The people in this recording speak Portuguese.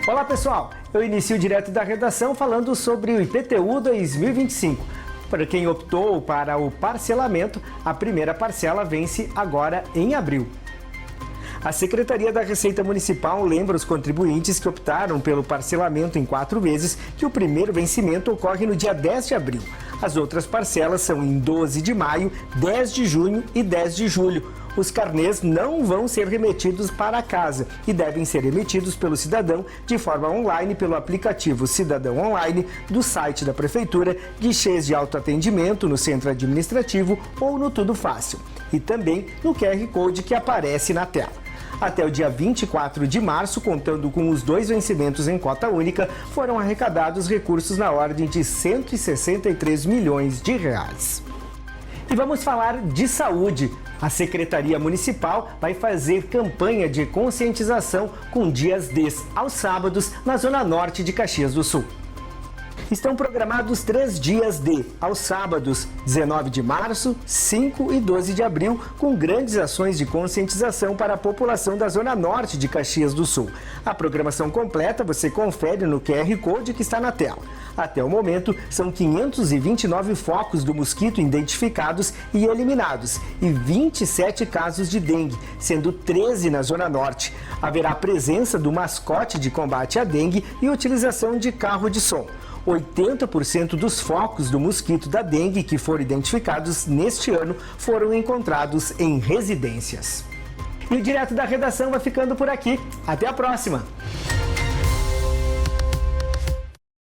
Olá pessoal, eu inicio direto da redação falando sobre o IPTU 2025. Para quem optou para o parcelamento, a primeira parcela vence agora em abril. A Secretaria da Receita Municipal lembra os contribuintes que optaram pelo parcelamento em 4 vezes que o primeiro vencimento ocorre no dia 10 de abril. As outras parcelas são em 12 de maio, 10 de junho e 10 de julho. Os carnês não vão ser remetidos para casa e devem ser emitidos pelo cidadão de forma online pelo aplicativo Cidadão Online do site da Prefeitura, guichês de autoatendimento no centro administrativo ou no Tudo Fácil. E também no QR Code que aparece na tela. Até o dia 24 de março, contando com os 2 vencimentos em cota única, foram arrecadados recursos na ordem de R$ 163 milhões de reais. E vamos falar de saúde. A Secretaria Municipal vai fazer campanha de conscientização com dias D aos sábados na Zona Norte de Caxias do Sul. Estão programados 3 dias D aos sábados, 19 de março, 5 e 12 de abril, com grandes ações de conscientização para a população da Zona Norte de Caxias do Sul. A programação completa você confere no QR Code que está na tela. Até o momento, são 529 focos do mosquito identificados e eliminados e 27 casos de dengue, sendo 13 na Zona Norte. Haverá presença do mascote de combate à dengue e utilização de carro de som. 80% dos focos do mosquito da dengue que foram identificados neste ano foram encontrados em residências. E o Direto da Redação vai ficando por aqui. Até a próxima!